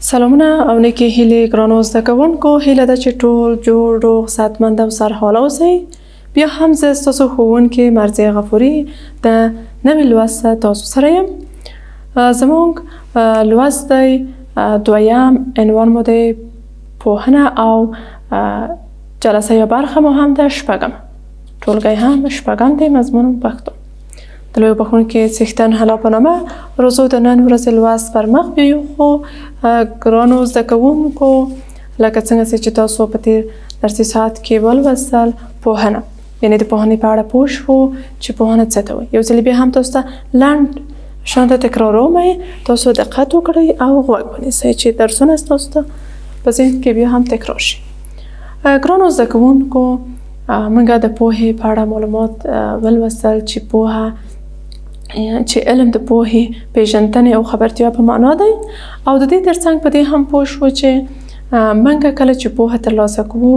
سلامونه او نیکی هیلې ګرانو زده کوونکو، هیله ده چې ټول جوړ روغ صحتمند او سرحاله اوسئ. بیا هم زه ستاسو ښوونکې مرضیه غفوري د نوي لوست تاسو سره یم. زموږ لوست دی دویم، عنوان مو دی پوهنه او جلسه یا برخه مو هم ده شپږم. ټولګی هم شپږم دی، مضمون پښتو. د لویو بخښونکي څښتن الله په نامه روزو د نن ورځې لوست پر مخ بیایو. خو ګرانو زده کوونکو، لکه څنګه چې تاسو په تیر درسي ساعت کې ولوستل، پوهنه یعنې د پوهنې په اړه پوه شو چې پوهنه څه ته وایي. یو ځل بیا هم تاسو ته لنډ شانته تکراروم، تاسو دقت وکړئ او غوږ ونیسئ چې درسونه ستاسو ته په ذهن کې بیا هم تکرار شي. ګرانو زده کوونکو، موږ د پوهې په اړه معلومات ولوستل چې پوهه چې علم د پوهې پیژندنې او خبرتیا په معنا دی، او د دې ترڅنګ په دې هم پوه شو چې موږ کله چې پوهه ترلاسه کوو،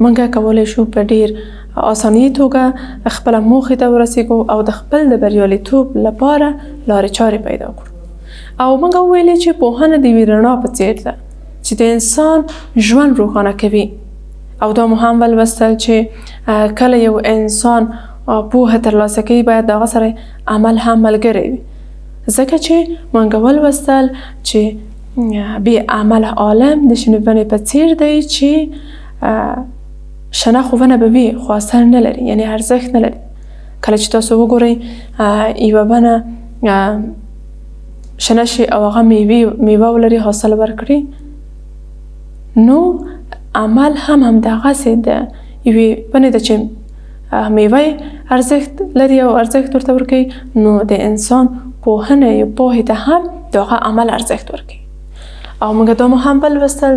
موږ کولی شو په ډیر اسانۍ توګه خپله موخې ته ورسیږو او د خپل د بریالیتوب لپاره لارې چارې پیدا کړو. او موږ وویلې چې پوهنه د یوې رڼا په څیر ده چې د انسان ژوند روښانه کوي. او دا مو هم ولوستل چې کله یو انسان پوهه ترلاسه کوي، باید د هغه سره عمل هم ملګری وي، ځکه چې موږ ولوستل چې بې عمله عالم د شنې ونې په څیر دی چې شنه خو ونه به وي خو اثر نه لري، یعنې ارزښت نه لري. کله چې تاسو وګورئ یوه ونه شنه شي او هغه میوه ولري، حاصل ورکړي، نو عمل هم همدغسې د یوې ونې ده چې میوه ارزښت لري او ارزښت ورته ورکوي، نو د انسان پوهنه یا پوهې ته هم د هغه عمل ارزښت ورکوي. او موږ دا مو هم ولوستل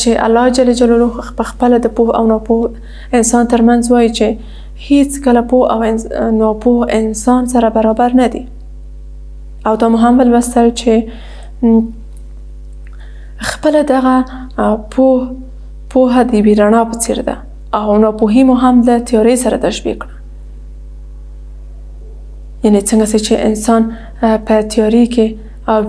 چې الله جل جلاله په خپله د پوه او ناپوه انسان ترمنځ وایي چې هیڅ کله پوه او ناپوه انسان سره برابر نه دي. او دا مو هم ولوستل چې خپله دغه پوهه د یوې رڼا په څیر ده، او ناپوهي مو هم د تیارې سره تشبیه کړه. یعنې څنګه چې انسان په تیارې کې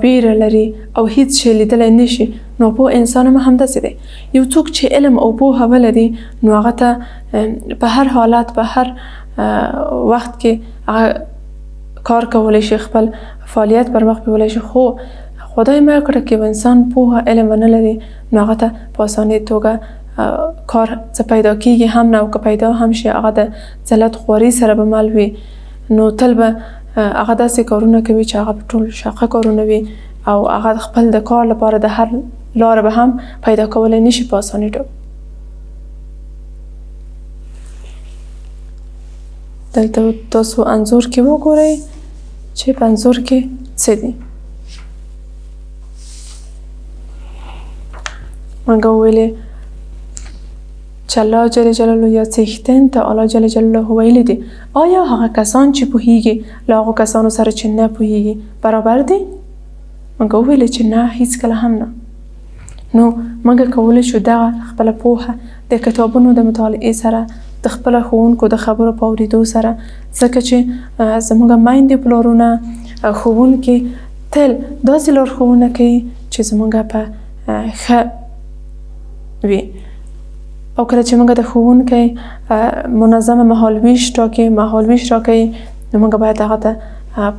ویره لري او هیڅ شی لیدلی نشي، ناپوه انسان هم همداسې دی. یو څوک چې علم او پوهه ولري، نو هغه ته په هر حالت، په هر وخت کې هغه کار کولی شي، خپل فعالیت پر مخ بیولی شي. خو خدای مه کړه که یو انسان پوهه علم ونه لري، نو هغه ته په اسانۍ توګه کار څه پیدا کیږي هم نه، او که پیدا هم شي هغه د ذلت خواري سره به مل وي. نو تل به هغه داسې کارونه کوي چې هغه به ټول شاقه کارونه وي، او هغه خپل د کار لپاره د هر لاره به هم پیدا کولی نشي په اسانۍ ډول. دلته تاسو انځور کې وګورئ چې په انځور کې څه دي. موږ وویلې چې الله جل جلاله یا څښتن ته الله جل جلاله ویلي دي، آیا هغه کسان چې پوهیږي له هغو کسانو سره چې نه پوهیږي برابر دي؟ موږ وویلې چې نه، هیڅکله هم نه. نو موږ کولی شو دغه خپله پوهه د کتابونو د مطالعې سره، د خپله ښوونکو د خبرو په اورېدو سره، ځکه چې زموږ میندې پلارونه ښوونکي تل داسې لارښوونه کوي چې زموږ په ښه وي. او کله چې موږ د ښوونکی منظمه مهالویش راکوي، نو موږ باید هغه ته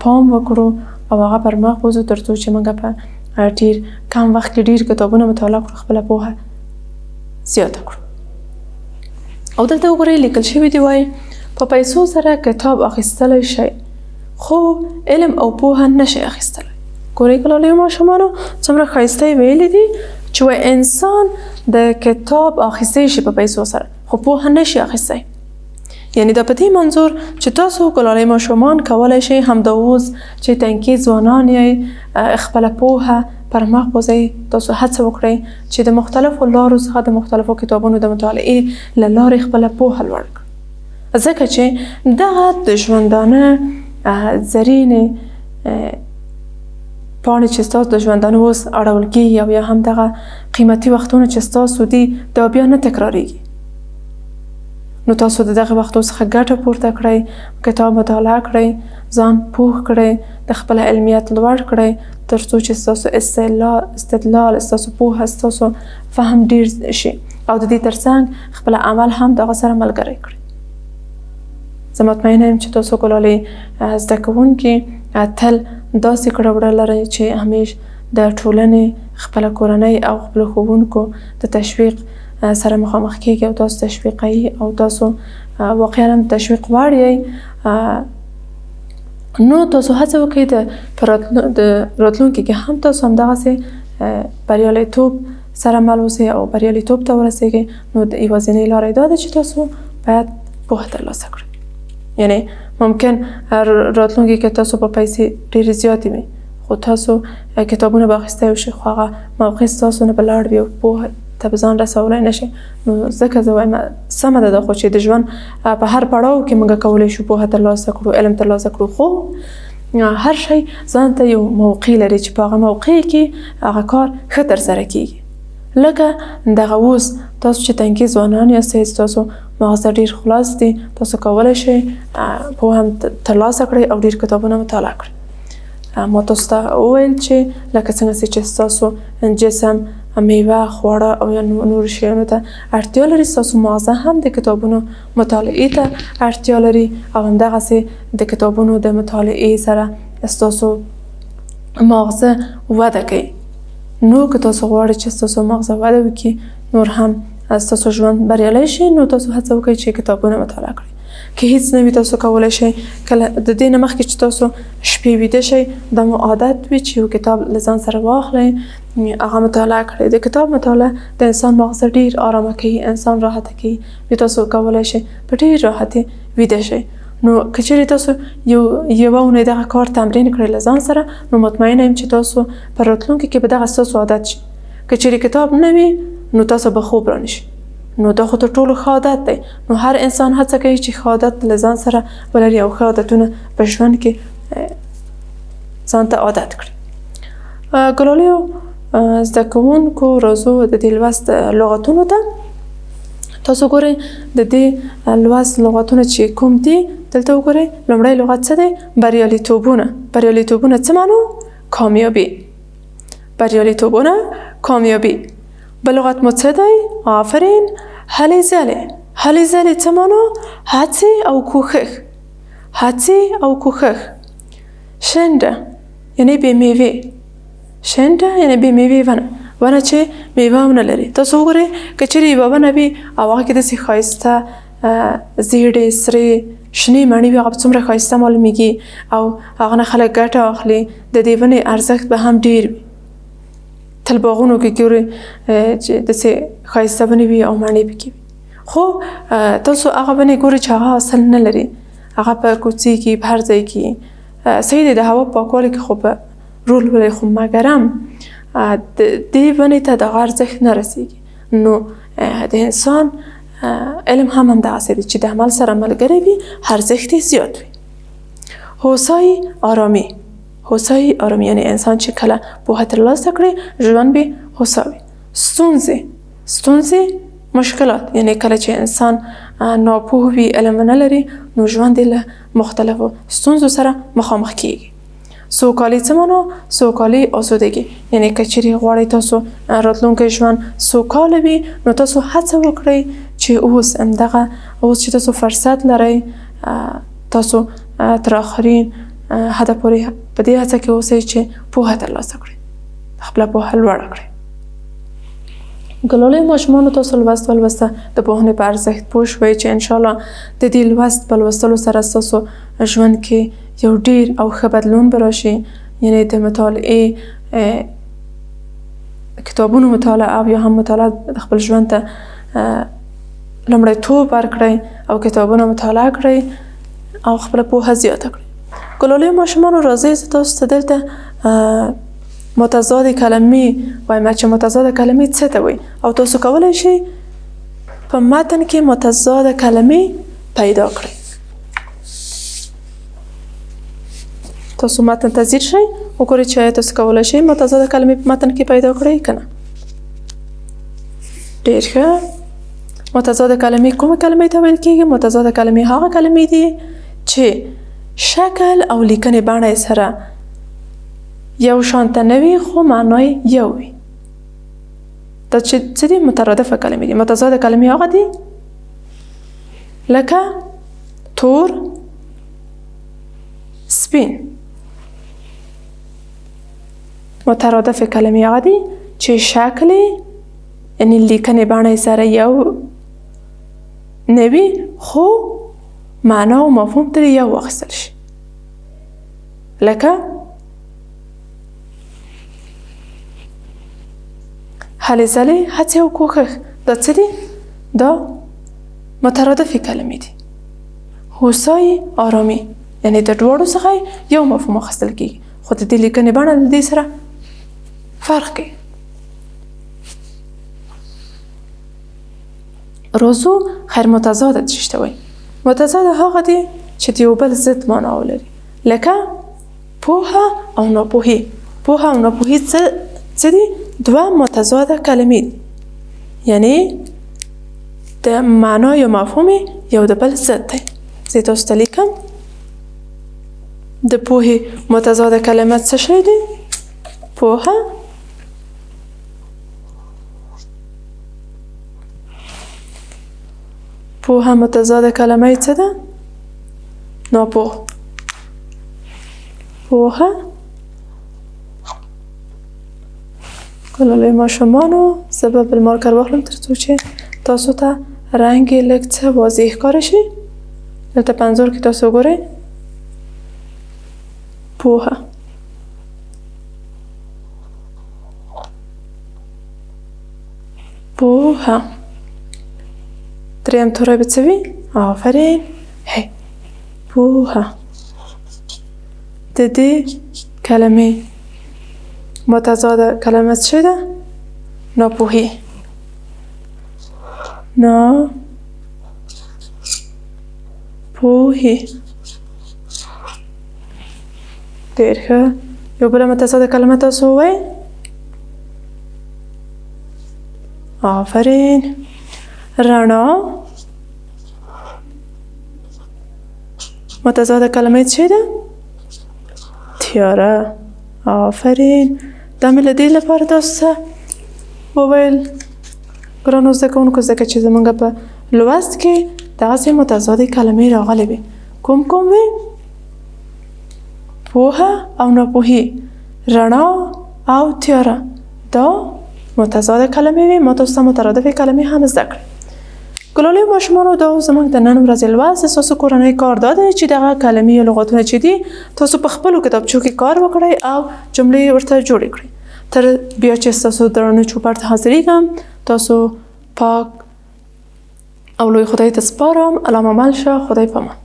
پام وکړو او هغه پر مخ بوځو، تر څو چې موږ په ډیر کم وخت کې ډیر کتابونه مطالعه کړو، خپله پوهه زیاته کړو. او دلته وګورئ لیکل شوي دي، وایي په پیسو سره کتاب اخیستلی شئ، خو علم او پوهه نشئ اخیستلی. ګورئ ګلاليو ماشومانو، څومره ښایسته یې ویلي دي چې انسان د کتاب اخیستی شي په پیسو سره، خو پوهه نشي اخیستی. یعنې دا په دې منظور چې تاسو ګلالۍ ماشومان کولی شئ همدا اوس چې تنکي ځوانان یې خپله پوهه پر مخ بوځئ، تاسو هڅه وکړئ چې د مختلفو لارو څخه د مختلفو کتابونو د مطالعې له لارې خپله پوهه لوړ کړئ، ځکه چې دغه د ژوندانه زرینې پاڼې چې ستاسو د ژوندانه اوس اړول کېږي، او یا هم دغه قیمتي وختونه چې ستاسو دي، دا بیا نه تکراریږي. نو تاسو د دغه وختو څخه ګټه پورته کړئ، کتاب مطالعه کړئ، ځان پوه کړئ، د خپل علمیت لوړ کړئ، تر څو چې ستاسو استدلال، ستاسو پوهه، ستاسو فهم ډیر شي او د دې ترڅنګ خپل عمل هم دغه سره ملګری کړئ. زه مطمئنه یم چې تاسو ګلالۍ زده کوونکي تل داسې کړه وړه لرئ چې همیش د ټولنې، خپله کورنۍ او خپلو ښوونکو د تشویق سره مخامخ کیږي او تاسو تشویقوي او تاسو واقعا هم تشویق وړ یئ. نو تاسو هڅه وکړئ د راتلونکي کې هم تاسو همدغسې بریالیتوب سره مل اوسئ او بریالیتوب ته ورسیږئ. نو د یوازینۍ لاره یې دا ده چې تاسو باید پوهه ترلاسه کړئ. یعنی ممکن راتلونکي کې تاسو په پیسې ډېرې زیاتې وي، خو تاسو کتابونه به اخیستی وشئ، خو هغه موقع ستاسو نه به لاړ وي او پوهه ته به ځان رسولی نه شئ. نو ځکه زه وایم سمه ده دا خو چې د ژوند په هر پړاو کې موږ کولی شو پوهه ترلاسه کړو، علم ترلاسه کړو، خو هر شی ځان ته یو موقع لري چې په هغه موقع کې هغه کار ښه ترسره کیږي. لکه دغه اوس تاسو چې تنکي ځوانان یاستئ، ستاسو مغزه ډېر خلاص دي، تاسو کولی شئ پوهه هم ترلاسه کړئ او ډېر کتابونه مطالعه کړئ. ما تاسو ته وویل چې لکه څنګه چې ستاسو جسم میوه، خواړه او یا نور شیانو ته اړتیا لري، ستاسو مغزه هم د کتابونو مطالعې ته اړتیا لري او همدغسې د کتابونو د مطالعې سره ستاسو مغزه وده کوي. نو که تاسو غواړئ چې ستاسو مغزه وده وکړي، نور هم ستاسو ژوند بریالی شي، نو تاسو هڅه وکړئ چې کتابونه مطالعه کړئ. که هیڅ نه وي تاسو کولی شئ کله د دې نه مخکې چې تاسو شپې ویده شئ دا مو عادت وي چې یو کتاب له ځان سره واخلئ، هغه مطالعه کړئ. د کتاب مطالعه د انسان مغزه ډېر آرامه کوي، انسان راحته کوي. بیا تاسو کولی شئ په ډېر راحتي ویده شئ. نو که چیرې تاسو یوه اونۍ دغه کار تمرین کړئ له ځان سره، نو مطمئنه یم چې تاسو په راتلونکي کې به دغه ستاسو عادت شي. که چیرې کتاب نه وي نو تاسو به خوب رانشي، نو دا خو تر ټولو ښه عادت دی. نو هر انسان هڅه کوي چې ښه عادت له ځان سره ولري او ښه عادتونه په ژوند کې ځان ته عادت کړي. ګلالیو زده کوونکو راځو د دې لوست لغتونو ته. تاسو ګورئ د دې لوست لغتونه چې کوم دي دلته وګورئ. لومړی لغت څه دی؟ بریالیتوبونه. بریالیتوبونه څه معنی؟ کامیابي. بریالیتوبونه کامیابي. بل لغت مو څه دی؟ آفرین. هلې ځلې. هلې ځلې څه معنی؟ هڅې او کوښښ. هڅې او کوښښ. شنډه یعنی بې میوې. شنډه یعنی بې میوې ونه چې میوه ونه لري. تاسو وګورئ که چیرې یوه ونه وي او هغه کې داسې ښایسته زیړې، سرې، شنې مڼې وي، هغه به څومره ښایسته معلومیږي او هغه نه خلک ګټه اخلي. د دې ونې ارزښت به هم ډېر وي. تل باغونو کې ګورئ چې داسې ښایسته ونې وي او مڼې پکې وي، خو تاسو هغه ونې ګورئ چې هغه اصل نه لري، هغه په کوڅې کې، په هر ځای کې صحیح دی، د هوا پاکوالي کې خو به رول ولري، خو مګر هم د دې ونې ته دغه ارزښت نه رسیږي. نو د انسان علم هم همدغسې دی چې د عمل سره ملګری وي ارزښت یې زیات وي. هوسایي آرامي. هوسایي آرامي یعنی انسان چې کله پوهه ترلاسه کړي ژوند به هوسا وي. ستونزې. ستونزې مشکلات یعنی کله چې انسان ناپوه وي، علم نه لري، نو ژوند یې له مختلفو ستونزو سره مخامخ کیږي. سوکالي څه معنی؟ سوکالي آسودګي یعنی که چیرې غواړئ تاسو راتلونکی ژوند سوکاله وي، نو تاسو هڅه وکړئ چې اوس چې تاسو فرصت لرئ، تاسو تر آخرین حده پورې په دې هڅه کې اوسئ چې پوهه ترلاسه کړئ، خپله پوهه لوړه کړئ. ګلالیو ماشومانو تاسو لوست ولوسته، د پوهنې په ارزښت پوه شوئ چې انشاءالله د دې لوست په لوستلو سره ستاسو ژوند کې یو ډیر او ښه بدلون به راشي. یعنی د مطالعې کتابونو مطالعه او یا هم مطالعه د خپل ژوند ته لومړیتوب ورکړئ او کتابونه مطالعه کړئ او خپله پوهه زیاته کړئ. ګلالیو ماشومانو راځئ زه تاسو ته دلته متضاد کلمې وایم چې متضاد کلمې څه ته وایي او تاسو کولی شئ په متن کې متضاد کلمې پیدا کړئ. تاسو متن ته ځیر شئ، وګورئ چې آیا تاسو کولی شئ متضاد کلمې په متن کې پیدا کړئ که نه. ډېر ښه. متضاد کلمې کومه کلمې ته ویل کیږي؟ متضاد کلمې هغه کلمې دي چې شکل او لیکنې بڼه یې سره یو شانته نه وي خو معنا یې یو وي. دا چې څه دي؟ مترادفه کلمې دي. متضاد کلمې هغه دي لکه تور، سپین. مترادف کلمې هغه دي چې شکل یعنی لیکنې بڼه یې سره یو نه وي خو معنا او مفهوم ترې یو واخیستل شي. لکه هلې ځلې، هڅې او کوښښ. دا څه دي؟ دا مترادفې کلمې دي. هوسای، آرامي، یعنی د دواړو څخه یو مفهوم اخیستل کیږي خو د دې لیکنې بڼه له دې سره فرق کوي. راځو خیر متضاد څه ته وایي؟ متضاد هغه دي چې د یو بل ضد معنا ولري. لکه پوهه او ناپوهي. پوهه او ناپوهي څه دي؟ دوه متضاده کلمې دي، یعنی د معنا یا مفهوم یو د بل ضد دی. زه تاسو ته لیکم د پوهې متضاده کلمه څه شی دي؟ پوهه متضاده کلمه څه ده؟ ناپوه. پوهه ګلالۍ ماشومانو زه به بل مارکر واخلم تر څو چې تاسو ته رنګ یې لږ څه واضح ښکاره شي. دلته په انځور کې تاسو وګورئ پوهه. پوهه دریم توری به څه وي؟ آفرین. هی پوهه. د دې کلمې متضاده کلمه څه ده؟ ناپوهي. ناپوهي. ډېر ښه. یو بله متضاده کلمه تاسو ووایئ. آفرین. رڼا. متضاده کلمه څه ده؟ تیاره. آفرین. دا مې له دې لپاره تاسو ته وویل ګرانو زده کوونکو ځکه چې زموږ په لوست کې دغسې متضادې کلمې راغلې وي. کوم وي؟ پوهه او ناپوهي، رڼا او تیاره. دا متضاده کلمې وي. ما تاسو ته مترادفې کلمې هم زده کړې. ګلالۍ ماشومانو دا زموږ د نن ورځې لوست ستاسو کورنی کار دا دی چې دغه کلمې یا لغاتونه چې دي تاسو په خپلو کتابچو کې کار وکړئ او جملې ورته جوړې کړئ. تر بیا چې ستاسو درانه چوپړ ته حاضرېږم تاسو پاک او لوی خدای ته سپارم. الله مو مل شه. خدای پامان.